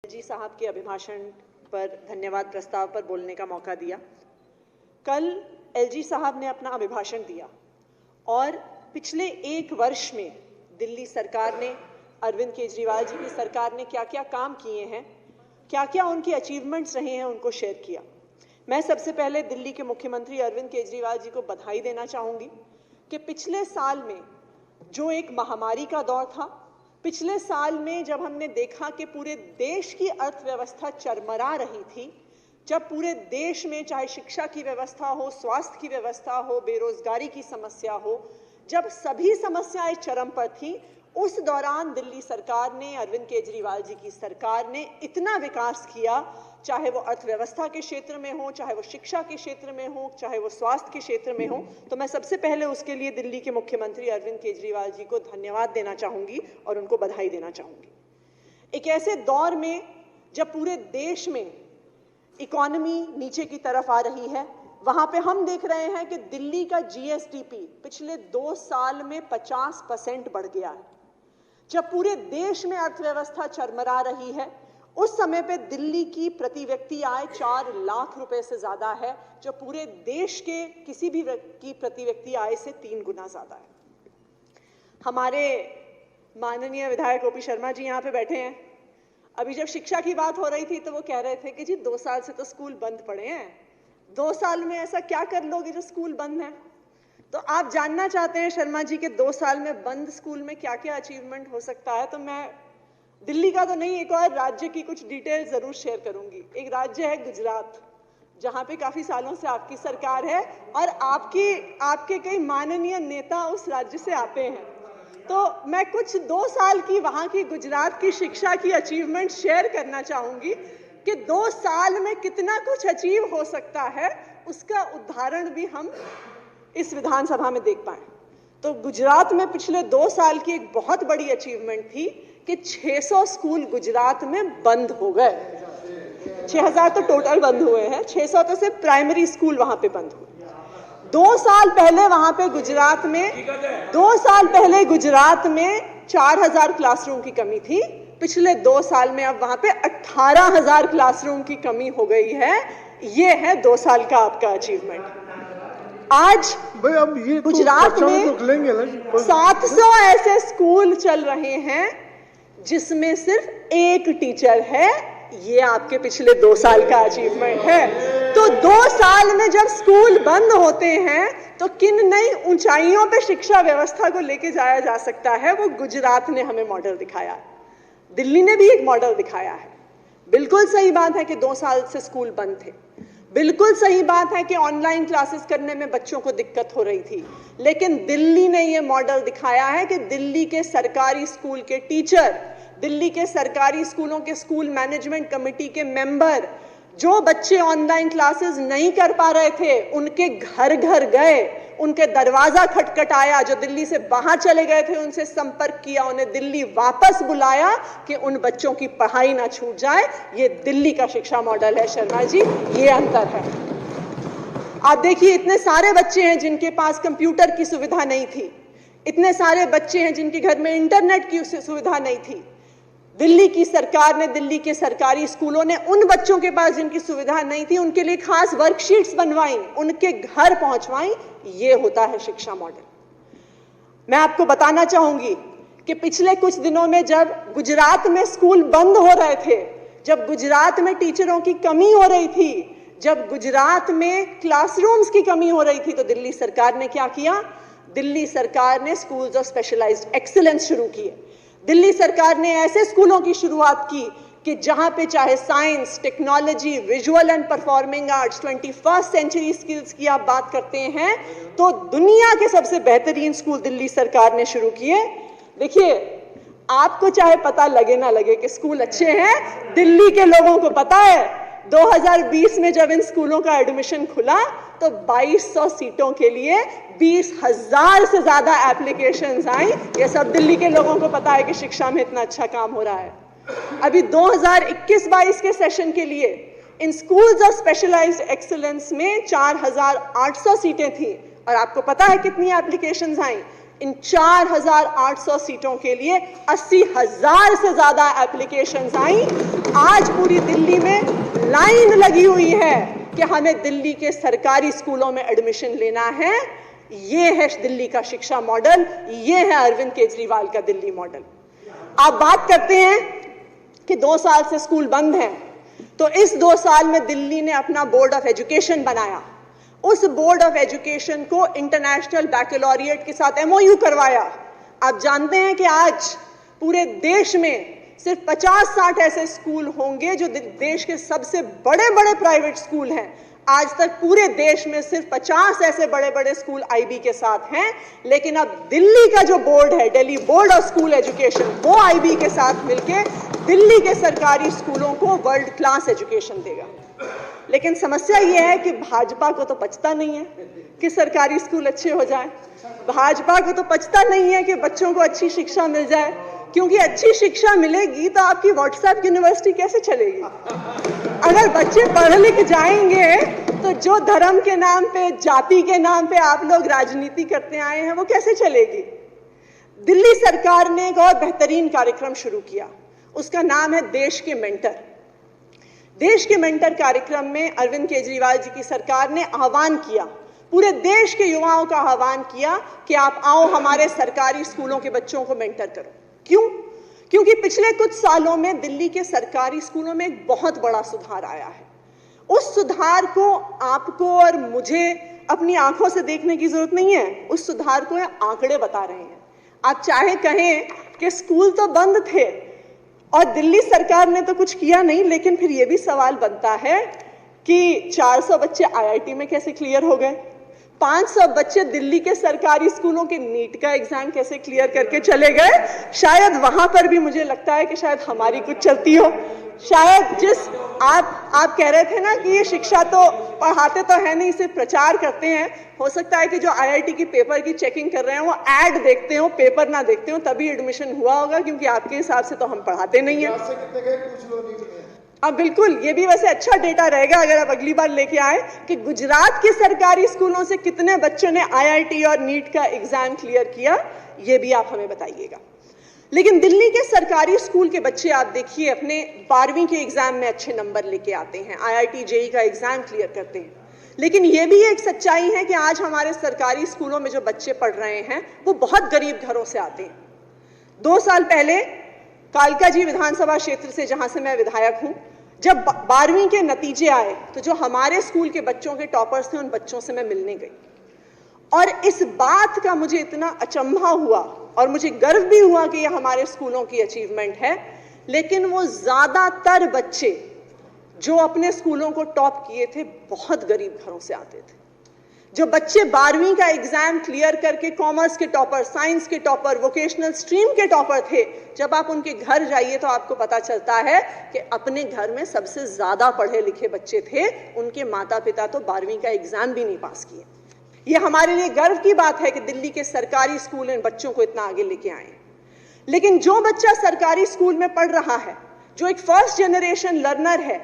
जी साहब के अभिभाषण पर धन्यवाद प्रस्ताव पर बोलने का मौका दिया। कल एलजी साहब ने अपना अभिभाषण दिया और पिछले एक वर्ष में दिल्ली सरकार ने, अरविंद केजरीवाल जी की सरकार ने क्या क्या काम किए हैं, क्या क्या उनकी अचीवमेंट्स रहे हैं, उनको शेयर किया। मैं सबसे पहले दिल्ली के मुख्यमंत्री अरविंद केजरीवाल जी को बधाई देना चाहूँगी कि पिछले साल में जो एक महामारी का दौर था, पिछले साल में जब हमने देखा कि पूरे देश की अर्थव्यवस्था चरमरा रही थी, जब पूरे देश में चाहे शिक्षा की व्यवस्था हो, स्वास्थ्य की व्यवस्था हो, बेरोजगारी की समस्या हो, जब सभी समस्याएं चरम पर थी, उस दौरान दिल्ली सरकार ने, अरविंद केजरीवाल जी की सरकार ने इतना विकास किया, चाहे वो अर्थव्यवस्था के क्षेत्र में हो, चाहे वो शिक्षा के क्षेत्र में हो, चाहे वो स्वास्थ्य के क्षेत्र में हो। तो मैं सबसे पहले उसके लिए दिल्ली के मुख्यमंत्री अरविंद केजरीवाल जी को धन्यवाद देना चाहूँगी और उनको बधाई देना चाहूँगी। एक ऐसे दौर में जब पूरे देश में इकोनॉमी नीचे की तरफ आ रही है, वहाँ पे हम देख रहे हैं कि दिल्ली का जीएसडीपी पिछले 2 साल में 50% बढ़ गया है। जब पूरे देश में अर्थव्यवस्था चरमरा रही है, उस समय पे दिल्ली की प्रति व्यक्ति आय 4 लाख रुपए से ज्यादा है, जो पूरे देश के किसी भी की प्रति व्यक्ति आय से 3 गुना ज्यादा है। हमारे माननीय विधायक ओपी शर्मा जी यहाँ पे बैठे हैं। अभी जब शिक्षा की बात हो रही थी तो वो कह रहे थे कि जी 2 साल से तो स्कूल बंद पड़े हैं, 2 साल में ऐसा क्या कर लोगे जो स्कूल बंद है। तो आप जानना चाहते हैं शर्मा जी के 2 साल में बंद स्कूल में क्या क्या अचीवमेंट हो सकता है, तो मैं दिल्ली का तो नहीं, एक और राज्य की कुछ डिटेल जरूर शेयर करूंगी। एक राज्य है गुजरात, जहां पे काफी सालों से आपकी सरकार है और आपके कई माननीय नेता उस राज्य से आते हैं। तो मैं कुछ 2 साल की वहां की गुजरात की शिक्षा की अचीवमेंट शेयर करना चाहूंगी कि 2 साल में कितना कुछ अचीव हो सकता है, उसका उदाहरण भी हम इस विधानसभा में देख पाए। तो गुजरात में पिछले 2 साल की एक बहुत बड़ी अचीवमेंट थी कि 600 स्कूल गुजरात में बंद हो गए। 6000 तो टोटल बंद हुए हैं, 600 तो सिर्फ प्राइमरी स्कूल वहां पे बंद हुए। 2 साल पहले वहां पे गुजरात में 2 साल पहले गुजरात में 4000 क्लासरूम की कमी थी। पिछले 2 साल में अब वहां पे 18000 क्लासरूम की कमी हो गई है। ये है 2 साल का आपका अचीवमेंट। आज गुजरात में 700 ऐसे स्कूल चल रहे हैं जिसमें सिर्फ 1 टीचर है। ये आपके पिछले 2 साल का अचीवमेंट है। तो 2 साल में जब स्कूल बंद होते हैं तो किन नई ऊंचाइयों पे शिक्षा व्यवस्था को लेके जाया जा सकता है, वो गुजरात ने हमें मॉडल दिखाया है। दिल्ली ने भी एक मॉडल दिखाया है। बिल्कुल सही बात है कि 2 साल से स्कूल बंद थे, बिल्कुल सही बात है कि ऑनलाइन क्लासेस करने में बच्चों को दिक्कत हो रही थी, लेकिन दिल्ली ने यह मॉडल दिखाया है कि दिल्ली के सरकारी स्कूल के टीचर, दिल्ली के सरकारी स्कूलों के स्कूल मैनेजमेंट कमेटी के मेंबर, जो बच्चे ऑनलाइन क्लासेस नहीं कर पा रहे थे, उनके घर घर गए, उनके दरवाजा खटखटाया, जो दिल्ली से बाहर चले गए थे उनसे संपर्क किया, उन्हें दिल्ली वापस बुलाया कि उन बच्चों की पढ़ाई ना छूट जाए। ये दिल्ली का शिक्षा मॉडल है शर्मा जी, ये अंतर है। आप देखिए, इतने सारे बच्चे हैं जिनके पास कंप्यूटर की सुविधा नहीं थी, इतने सारे बच्चे हैं जिनके घर में इंटरनेट की सुविधा नहीं थी। दिल्ली की सरकार ने, दिल्ली के सरकारी स्कूलों ने उन बच्चों के पास जिनकी सुविधा नहीं थी, उनके लिए खास वर्कशीट्स बनवाई, उनके घर पहुंचवाई। ये होता है शिक्षा मॉडल। मैं आपको बताना चाहूंगी कि पिछले कुछ दिनों में जब गुजरात में स्कूल बंद हो रहे थे, जब गुजरात में टीचरों की कमी हो रही थी, जब गुजरात में क्लासरूम्स की कमी हो रही थी, तो दिल्ली सरकार ने क्या किया? दिल्ली सरकार ने स्कूल्स ऑफ स्पेशलाइज्ड एक्सीलेंस शुरू किए। दिल्ली सरकार ने ऐसे स्कूलों की शुरुआत की कि जहां पे चाहे science, technology, visual and performing arts, 21st century skills की आप बात करते हैं तो दुनिया के सबसे बेहतरीन स्कूल दिल्ली सरकार ने शुरू किए। देखिए, आपको चाहे पता लगे ना लगे कि स्कूल अच्छे हैं, दिल्ली के लोगों को पता है। 2020 में जब इन स्कूलों का एडमिशन खुला तो 2200 सीटों के लिए 20,000 से ज्यादा एप्लीकेशंस आई। ये सब दिल्ली के लोगों को पता है कि शिक्षा में इतना अच्छा काम हो रहा है। अभी 2021-22 के सेशन के लिए in schools of specialised excellence में 4800 सीटें थी और आपको पता है कितनी एप्लीकेशंस आई? इन 4,800 सीटों के लिए 80,000 से ज्यादा एप्लीकेशंस आई। आज पूरी दिल्ली में लाइन लगी हुई है कि हमें दिल्ली के सरकारी स्कूलों में एडमिशन लेना है। ये है दिल्ली का शिक्षा मॉडल, ये है अरविंद केजरीवाल का दिल्ली मॉडल। आप बात करते हैं कि 2 साल से स्कूल बंद हैं, तो इस 2 साल में दिल्ली ने अपना बोर्ड ऑफ एजुकेशन बनाया। उस बोर्ड ऑफ एजुकेशन को इंटरनेशनल बैकलॉरिएट के साथ MOU करवाया। आप जानते हैं कि आज पूरे देश में सिर्फ 50-60 ऐसे स्कूल होंगे जो देश के सबसे बड़े बड़े प्राइवेट स्कूल हैं। आज तक पूरे देश में सिर्फ 50 ऐसे बड़े बड़े स्कूल IB के साथ हैं, लेकिन अब दिल्ली का जो बोर्ड है, Delhi board of school education, वो IB के साथ मिलके दिल्ली के सरकारी स्कूलों को वर्ल्ड क्लास एजुकेशन देगा। लेकिन समस्या ये है कि भाजपा को तो पचता नहीं है कि सरकारी स्कूल अच्छे हो जाए, भाजपा को तो पचता नहीं है कि बच्चों को अच्छी शिक्षा मिल जाए, क्योंकि अच्छी शिक्षा मिलेगी तो आपकी व्हाट्सएप यूनिवर्सिटी कैसे चलेगी? अगर बच्चे पढ़ लिख जाएंगे तो जो धर्म के नाम पे, जाति के नाम पे आप लोग राजनीति करते आए हैं, वो कैसे चलेगी? दिल्ली सरकार ने एक और बेहतरीन कार्यक्रम शुरू किया, उसका नाम है देश के मेंटर। देश के मेंटर कार्यक्रम में अरविंद केजरीवाल जी की सरकार ने आह्वान किया, पूरे देश के युवाओं का आह्वान किया कि आप आओ हमारे सरकारी स्कूलों के बच्चों को मेंटर करो। क्यों? क्योंकि पिछले कुछ सालों में दिल्ली के सरकारी स्कूलों में एक बहुत बड़ा सुधार आया है। उस सुधार को आपको और मुझे अपनी आंखों से देखने की जरूरत नहीं है, उस सुधार को आंकड़े बता रहे हैं। आप चाहे कहें कि स्कूल तो बंद थे और दिल्ली सरकार ने तो कुछ किया नहीं, लेकिन फिर यह भी सवाल बनता है कि 400 बच्चे IIT में कैसे क्लियर हो गए, 500 बच्चे दिल्ली के सरकारी स्कूलों के नीट का एग्जाम कैसे क्लियर करके चले गए। शायद वहां पर भी मुझे लगता है कि शायद हमारी कुछ चलती हो। शायद जिस आप कह रहे थे ना कि ये शिक्षा तो पढ़ाते तो है नहीं, सिर्फ प्रचार करते हैं, हो सकता है कि जो IIT की पेपर की चेकिंग कर रहे हैं वो ऐड देखते हो, पेपर ना देखते हो, तभी एडमिशन हुआ होगा, क्योंकि आपके हिसाब से तो हम पढ़ाते नहीं है। अब बिल्कुल ये भी वैसे अच्छा डेटा रहेगा अगर आप अगली बार लेके आए कि गुजरात के सरकारी स्कूलों से कितने बच्चों ने IIT और नीट का एग्जाम क्लियर किया, ये भी आप हमें बताइएगा। लेकिन दिल्ली के सरकारी स्कूल के बच्चे आप देखिए अपने 12वीं के एग्जाम में अच्छे नंबर लेके आते हैं, IIT JEE का एग्जाम क्लियर करते हैं। लेकिन ये भी एक सच्चाई है कि आज हमारे सरकारी स्कूलों में जो बच्चे पढ़ रहे हैं वो बहुत गरीब घरों से आते हैं। 2 साल पहले कालका जी विधानसभा क्षेत्र से, जहां से मैं विधायक हूं, जब 12वीं के नतीजे आए तो जो हमारे स्कूल के बच्चों के टॉपर्स थे उन बच्चों से मैं मिलने गई, और इस बात का मुझे इतना अचंभा हुआ और मुझे गर्व भी हुआ कि यह हमारे स्कूलों की अचीवमेंट है। लेकिन वो ज्यादातर बच्चे जो अपने स्कूलों को टॉप किए थे बहुत गरीब घरों से आते थे। जो बच्चे 12वीं का एग्जाम क्लियर करके कॉमर्स के टॉपर, साइंस के टॉपर, वोकेशनल स्ट्रीम के टॉपर थे, जब आप उनके घर जाइए तो आपको पता चलता है कि अपने घर में सबसे ज्यादा पढ़े लिखे बच्चे थे, उनके माता पिता तो 12वीं का एग्जाम भी नहीं पास किए। ये हमारे लिए गर्व की बात है कि दिल्ली के सरकारी स्कूल इन बच्चों को इतना आगे लेके आए। लेकिन जो बच्चा सरकारी स्कूल में पढ़ रहा है, जो एक फर्स्ट जनरेशन लर्नर है,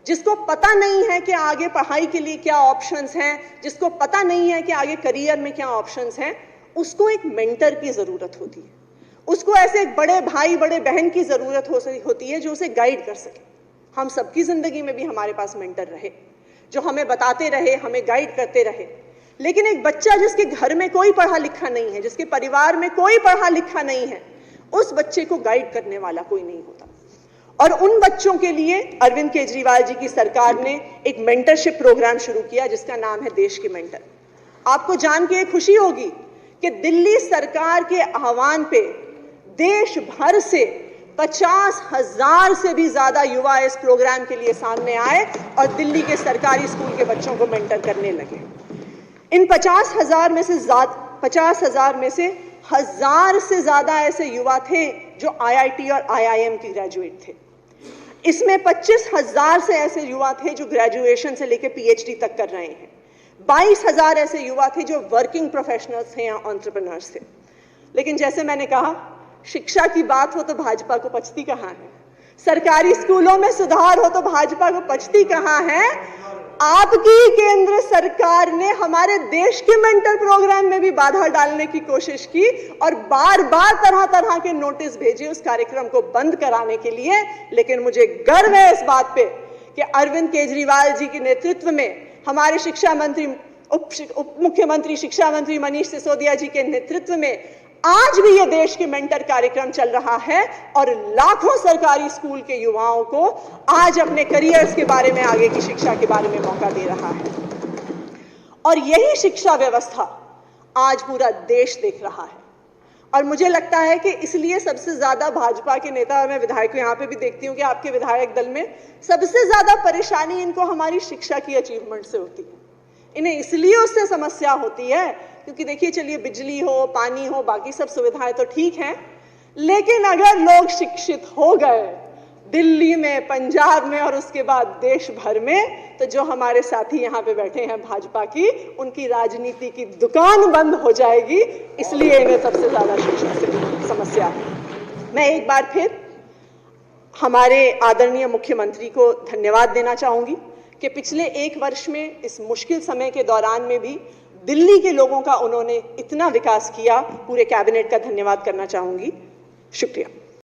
जिसको पता नहीं है कि आगे पढ़ाई के लिए क्या ऑप्शंस हैं, जिसको पता नहीं है कि आगे करियर में क्या ऑप्शंस हैं, उसको एक मेंटर की जरूरत होती है। उसको ऐसे एक बड़े भाई बड़े बहन की जरूरत होती है जो उसे गाइड कर सके। हम सबकी जिंदगी में भी हमारे पास मेंटर रहे, जो हमें बताते रहे, हमें गाइड करते रहे। लेकिन एक बच्चा जिसके घर में कोई पढ़ा लिखा नहीं है, जिसके परिवार में कोई पढ़ा लिखा नहीं है, उस बच्चे को गाइड करने वाला कोई नहीं होता। और उन बच्चों के लिए अरविंद केजरीवाल जी की सरकार ने एक मेंटरशिप प्रोग्राम शुरू किया जिसका नाम है देश के मेंटर। आपको जान के खुशी होगी कि दिल्ली सरकार के आह्वान पे देश भर से 50,000 से भी ज्यादा युवा इस प्रोग्राम के लिए सामने आए और दिल्ली के सरकारी स्कूल के बच्चों को मेंटर करने लगे। इन 50,000 में से 1,000 से ज्यादा ऐसे युवा थे जो IIT और IIM के ग्रेजुएट थे। इसमें 25,000 से ऐसे युवा थे जो ग्रेजुएशन से लेकर PhD तक कर रहे हैं। 22,000 ऐसे युवा थे जो वर्किंग प्रोफेशनल्स थे या एंटरप्रेन्योर्स थे। लेकिन जैसे मैंने कहा, शिक्षा की बात हो तो भाजपा को पचती कहाँ है, सरकारी स्कूलों में सुधार हो तो भाजपा को पचती कहाँ है। आपकी केंद्र सरकार ने हमारे देश के मेंटर प्रोग्राम में भी बाधा डालने की कोशिश की और बार बार तरह तरह के नोटिस भेजे उस कार्यक्रम को बंद कराने के लिए। लेकिन मुझे गर्व है इस बात पे कि अरविंद केजरीवाल जी के नेतृत्व में, हमारे शिक्षा मंत्री, उप मुख्यमंत्री शिक्षा मंत्री मनीष सिसोदिया जी के नेतृत्व में आज भी ये देश के मेंटर कार्यक्रम चल रहा है और लाखों सरकारी स्कूल के युवाओं को आज अपने करियर्स के बारे में, आगे की शिक्षा के बारे में मौका दे रहा है। और यही शिक्षा व्यवस्था आज पूरा देश देख रहा है। और मुझे लगता है कि इसलिए सबसे ज्यादा भाजपा के नेता, और मैं विधायक यहां पे भी देखती हूं कि आपके विधायक दल में सबसे ज्यादा परेशानी इनको हमारी शिक्षा की अचीवमेंट से होती है। इन्हें इसलिए उससे समस्या होती है क्योंकि देखिए, चलिए बिजली हो, पानी हो, बाकी सब सुविधाएं तो ठीक हैं, लेकिन अगर लोग शिक्षित हो गए दिल्ली में, पंजाब में और उसके बाद देश भर में, तो जो हमारे साथी यहाँ पे बैठे हैं भाजपा की, उनकी राजनीति की दुकान बंद हो जाएगी। इसलिए इन्हें सबसे ज्यादा शिक्षा से समस्या है। मैं एक बार फिर हमारे आदरणीय मुख्यमंत्री को धन्यवाद देना चाहूंगी कि पिछले एक वर्ष में इस मुश्किल समय के दौरान में भी दिल्ली के लोगों का उन्होंने इतना विकास किया। पूरे कैबिनेट का धन्यवाद करना चाहूंगी। शुक्रिया।